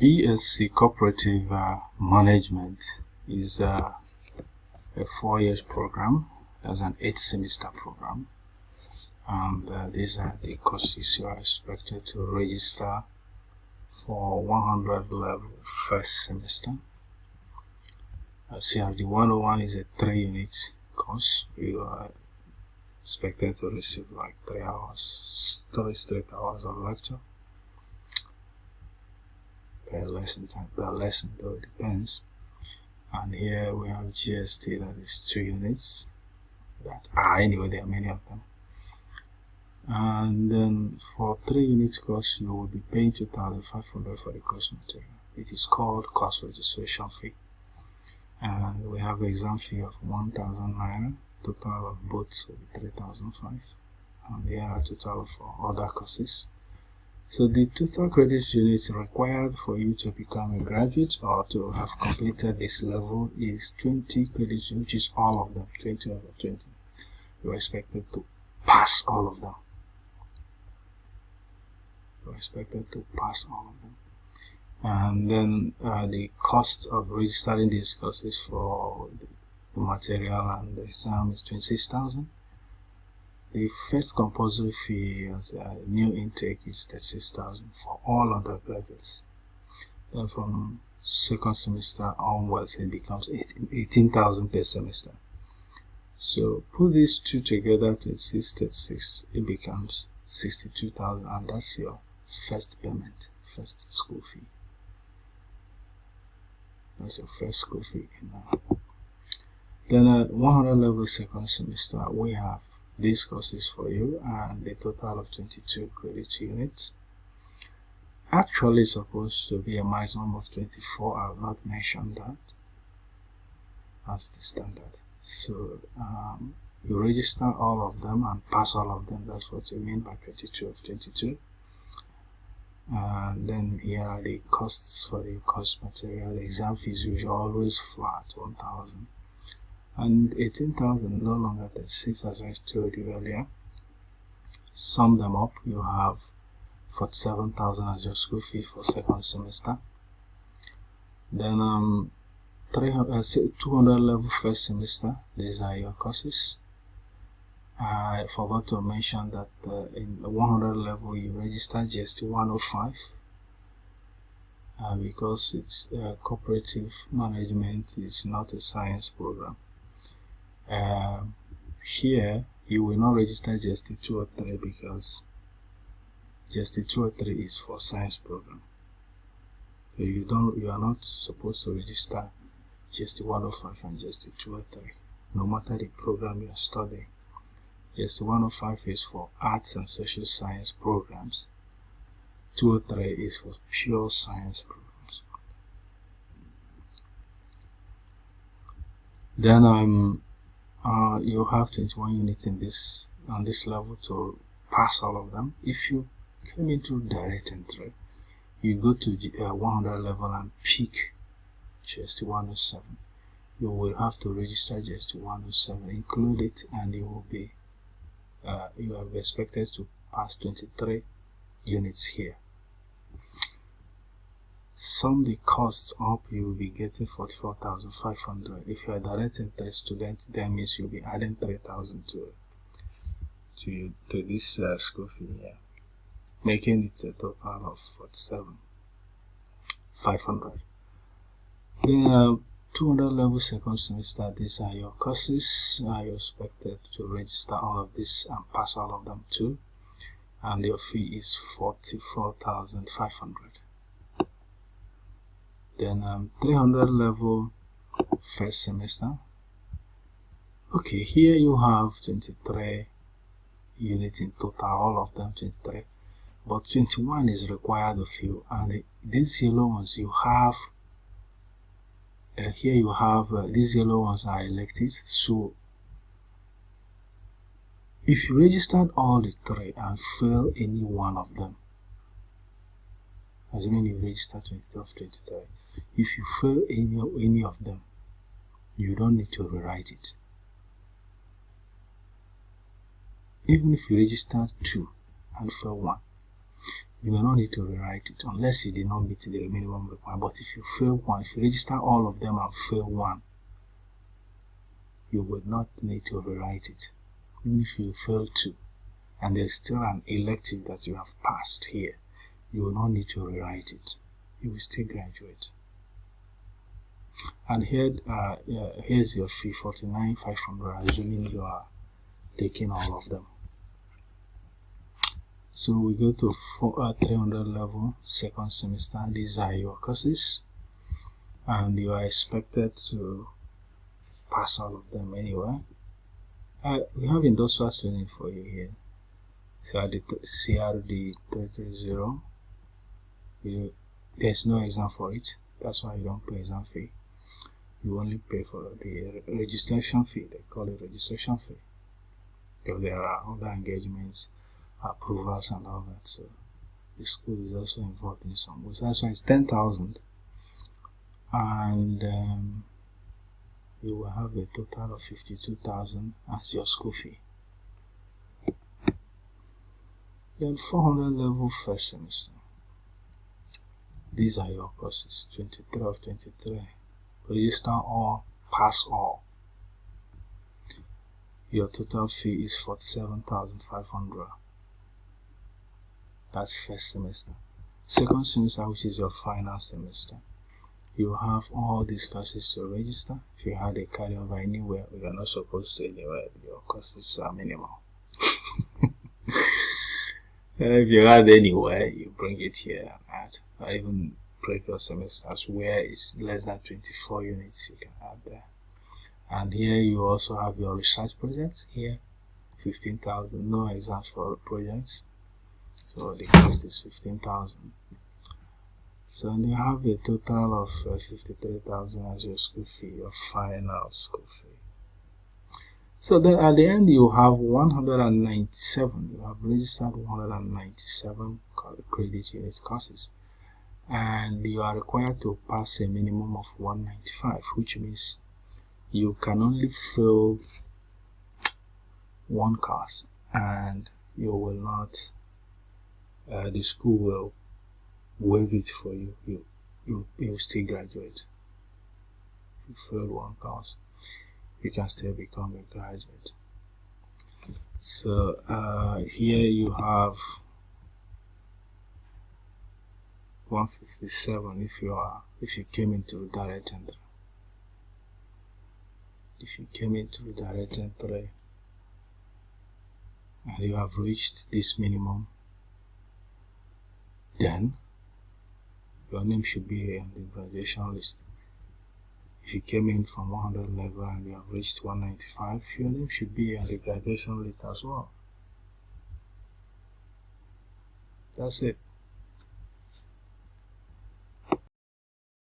B.Sc Cooperative Management is a 4-year program as an 8-semester program, and these are the courses you are expected to register for 100 level first semester. CRD 101 is a 3-unit course. You are expected to receive like 3 straight hours of lecture per lesson time, per lesson though, it depends. And here we have GST, that is 2 units. Anyway, there are many of them. And then for 3-unit course, you will be paying 2,500 for the course material. It is called course registration fee. And we have exam fee of 1,000 naira. Total of both will be 3,500. And there are total for other courses. So the total credit units required for you to become a graduate or to have completed this level is 20 credits, which is all of them, 20 over 20. You are expected to pass all of them. You are expected to pass all of them. And then the cost of registering these courses for the material and the exam is 26,000. The first compulsory fee as a new intake is 36,000 for all undergraduates. Then from second semester onwards, it becomes 18,000 per semester. So put these two together, 36, it becomes 62,000, and that's your first payment, first school fee. That's your first school fee. Then at 100 level second semester, we have these courses for you, and a total of 22 credit units. Actually, it's supposed to be a maximum of 24. I have not mentioned that as the standard. So you register all of them and pass all of them. That's what we mean by 22 of 22. And then here are the costs for the course material. The exam fees usually always flat, 1,000. And 18,000, no longer 36, as I told you earlier. Sum them up, you have 47,000 as your school fee for second semester. Then 200 level first semester, these are your courses. I forgot to mention that in the 100 level you register GST 105 because it's cooperative management is not a science program. Here you will not register GST 203 because GST 203 is for science program. So you are not supposed to register GST 105 and GST 203, no matter the program you are studying. GST 105 is for arts and social science programs. 203 is for pure science programs. Then you have 21 units in on this level to pass all of them. If you came into direct entry, you go to 100 level and pick GST 107. You will have to register GST 107, include it, and you will be you are expected to pass 23 units here. Sum the costs up, you will be getting 44,500. If you are a direct entry student, that means you'll be adding 3,000 to this school fee here, making it a total of 47,500. Then 200 level second semester, these are your courses. You're expected to register all of this and pass all of them too, and your fee is 44,500. Then 300 level first semester. Okay, here you have 23 units in total, all of them 23, but 21 is required of you, and these yellow ones you have. Here you have these yellow ones are electives. So if you registered all the 3 and fail any one of them, assuming you register 22 of 23, if you fail any of them, you don't need to rewrite it. Even if you register 2 and fail 1, you may not need to rewrite it unless you did not meet the minimum requirement. But if you fail one, if you register all of them and fail one, you would not need to rewrite it. Even if you fail two, and there's still an elective that you have passed here, you will not need to rewrite it. You will still graduate. And here, here's your fee, 49,500, assuming you are taking all of them. So we go to 300 level, second semester. These are your courses, and you are expected to pass all of them anyway. We have industrial training for you here. CRD 330. There's no exam for it. That's why you don't pay exam fee. You only pay for the registration fee. They call it registration fee. If there are other engagements, approvals and all that, so the school is also involved in some way. So that's why it's 10,000, and you will have a total of 52,000 as your school fee. Then 400 level first semester. These are your courses, 23 of 23. Register all, pass all. Your total fee is 47,500. That's first semester. Second semester, which is your final semester, you have all these courses to register. If you had a carryover anywhere, you are not supposed to anywhere. Your courses are minimal. If you add anywhere, you bring it here and add. Or even previous semesters where it's less than 24 units, you can add there. And here you also have your research project. Here, 15,000. No exams for projects. So the cost is 15,000. So you have a total of 53,000 as your school fee, your final school fee. So then at the end you have 197. You have registered 197 credit unit courses, and you are required to pass a minimum of 195, which means you can only fail one course, and you will not. The school will waive it for you. You still graduate. If you fail one course, you can still become a graduate. So here you have 157 if you came into direct entry. If you came into direct entry and you have reached this minimum, then your name should be on the graduation list. If you came in from 100 level and you have reached 195, your name should be on the graduation list as well. That's it.